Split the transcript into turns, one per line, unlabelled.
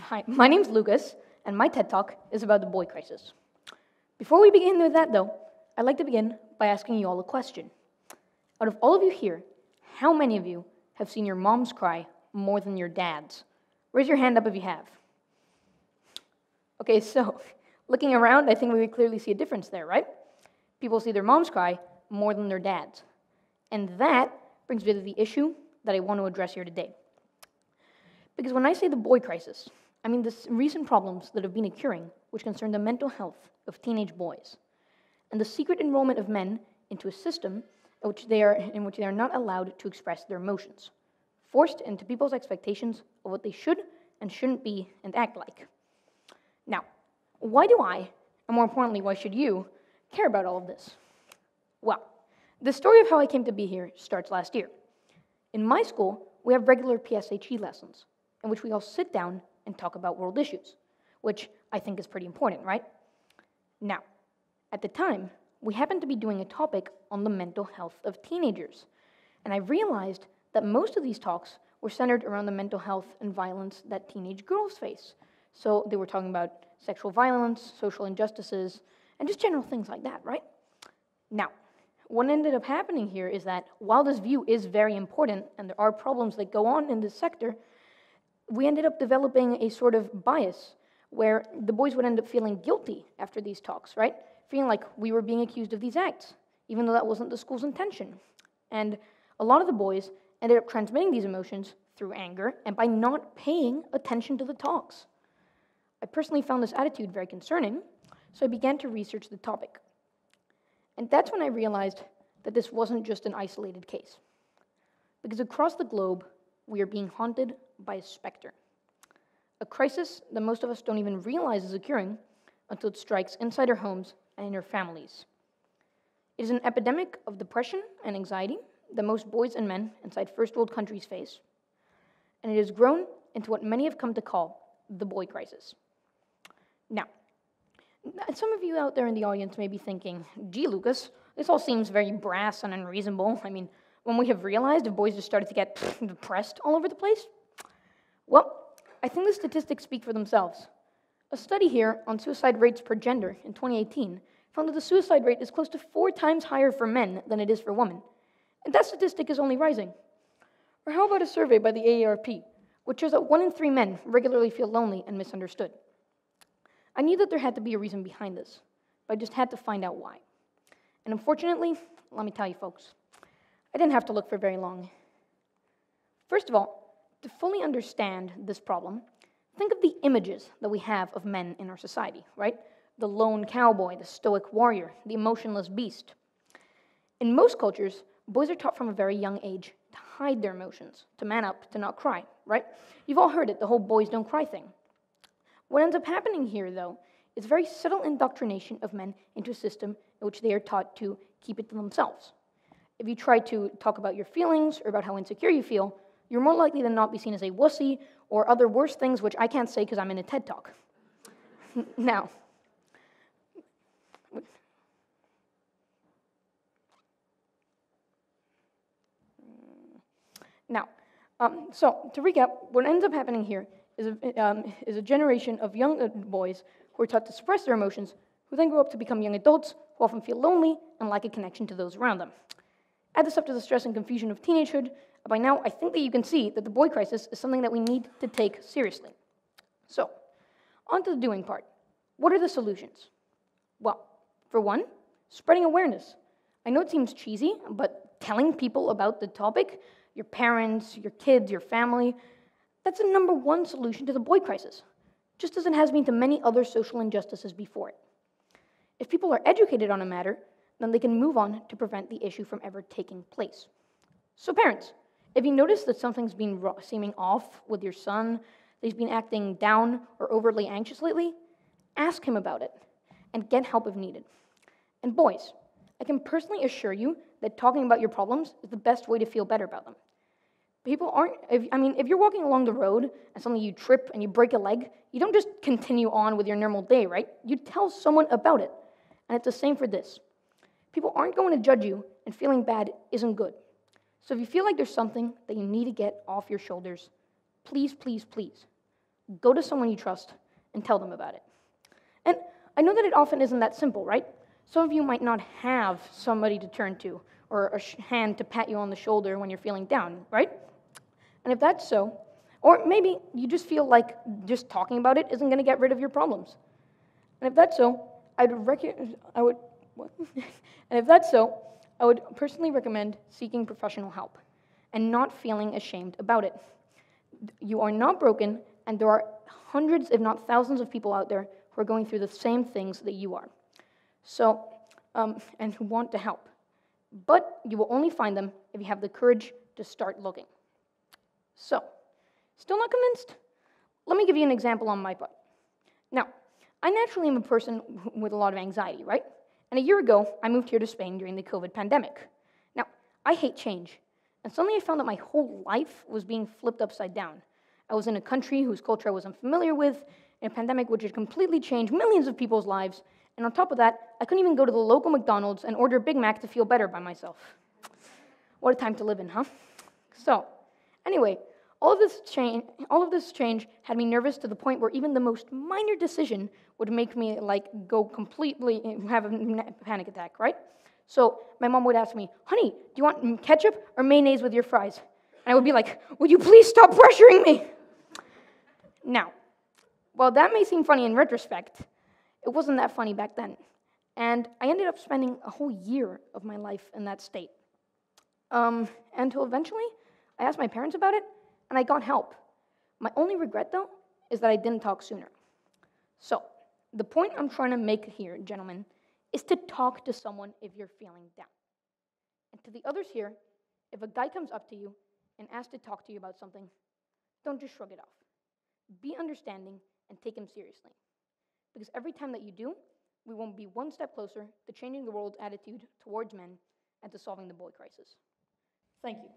Hi, my name's Lucas, and my TED Talk is about the boy crisis. Before we begin with that, though, I'd like to begin by asking you all a question. Out of all of you here, how many of you have seen your moms cry more than your dads? Raise your hand up if you have. Okay, so, looking around, I think we would clearly see a difference there, right? People see their moms cry more than their dads. And that brings me to the issue that I want to address here today. Because when I say the boy crisis, I mean the recent problems that have been occurring which concern the mental health of teenage boys, and the secret enrollment of men into a system in which they are not allowed to express their emotions, forced into people's expectations of what they should and shouldn't be and act like. Now, why do I, and more importantly, why should you, care about all of this? Well, the story of how I came to be here starts last year. In my school, we have regular PSHE lessons, in which we all sit down and talk about world issues, which I think is pretty important, right? Now, at the time, we happened to be doing a topic on the mental health of teenagers, and I realized that most of these talks were centered around the mental health and violence that teenage girls face. So they were talking about sexual violence, social injustices, and just general things like that, right? Now, what ended up happening here is that while this view is very important, and there are problems that go on in this sector, we ended up developing a sort of bias where the boys would end up feeling guilty after these talks, right? Feeling like we were being accused of these acts, even though that wasn't the school's intention. And a lot of the boys ended up transmitting these emotions through anger and by not paying attention to the talks. I personally found this attitude very concerning, so I began to research the topic. And that's when I realized that this wasn't just an isolated case. Because across the globe, we are being haunted by a specter. A crisis that most of us don't even realize is occurring until it strikes inside our homes and in our families. It is an epidemic of depression and anxiety that most boys and men inside first world countries face, and it has grown into what many have come to call the boy crisis. Now, some of you out there in the audience may be thinking, gee, Lucas, this all seems very brass and unreasonable. I mean, when we have realized if boys just started to get depressed all over the place? Well, I think the statistics speak for themselves. A study here on suicide rates per gender in 2018 found that the suicide rate is close to 4 times higher for men than it is for women. And that statistic is only rising. Or how about a survey by the AARP, which shows that 1 in 3 men regularly feel lonely and misunderstood? I knew that there had to be a reason behind this, but I just had to find out why. And unfortunately, let me tell you folks, I didn't have to look for very long. First of all, to fully understand this problem, think of the images that we have of men in our society, right? The lone cowboy, the stoic warrior, the emotionless beast. In most cultures, boys are taught from a very young age to hide their emotions, to man up, to not cry, right? You've all heard it, the whole boys don't cry thing. What ends up happening here, though, is very subtle indoctrination of men into a system in which they are taught to keep it to themselves. If you try to talk about your feelings or about how insecure you feel, you're more likely than not be seen as a wussy or other worse things, which I can't say because I'm in a TED Talk. Now, so to recap, what ends up happening here is a generation of young boys who are taught to suppress their emotions, who then grow up to become young adults who often feel lonely and lack a connection to those around them. Add this up to the stress and confusion of teenagehood. By now, I think that you can see that the boy crisis is something that we need to take seriously. So, on to the doing part. What are the solutions? Well, for one, spreading awareness. I know it seems cheesy, but telling people about the topic, your parents, your kids, your family, that's the number one solution to the boy crisis, just as it has been to many other social injustices before it. If people are educated on a matter, then they can move on to prevent the issue from ever taking place. So parents, if you notice that something's been seeming off with your son, that he's been acting down or overly anxious lately, ask him about it and get help if needed. And boys, I can personally assure you that talking about your problems is the best way to feel better about them. If you're walking along the road and suddenly you trip and you break a leg, you don't just continue on with your normal day, right? You tell someone about it. And it's the same for this. People aren't going to judge you, and feeling bad isn't good. So if you feel like there's something that you need to get off your shoulders, please, please, please, Go to someone you trust and tell them about it. And I know that it often isn't that simple, right? Some of you might not have somebody to turn to or a hand to pat you on the shoulder when you're feeling down, right? And if that's so, or maybe you just feel like just talking about it isn't going to get rid of your problems. And if that's so, I would personally recommend seeking professional help and not feeling ashamed about it. You are not broken, and there are hundreds, if not thousands, of people out there who are going through the same things that you are. So, and who want to help. But you will only find them if you have the courage to start looking. So, still not convinced? Let me give you an example on my part. Now, I naturally am a person with a lot of anxiety, right? And a year ago, I moved here to Spain during the COVID pandemic. Now, I hate change. And suddenly I found that my whole life was being flipped upside down. I was in a country whose culture I was unfamiliar with, in a pandemic which had completely changed millions of people's lives, and on top of that, I couldn't even go to the local McDonald's and order a Big Mac to feel better by myself. What a time to live in, huh? So, anyway, all of this change had me nervous to the point where even the most minor decision would make me go completely, have a panic attack, right? So my mom would ask me, honey, do you want ketchup or mayonnaise with your fries? And I would be like, would you please stop pressuring me? Now, while that may seem funny in retrospect, it wasn't that funny back then. And I ended up spending a whole year of my life in that state. Until eventually, I asked my parents about it, and I got help. My only regret, though, is that I didn't talk sooner. So, the point I'm trying to make here, gentlemen, is to talk to someone if you're feeling down. And to the others here, if a guy comes up to you and asks to talk to you about something, don't just shrug it off. Be understanding and take him seriously. Because every time that you do, we won't be one step closer to changing the world's attitude towards men and to solving the boy crisis. Thank you.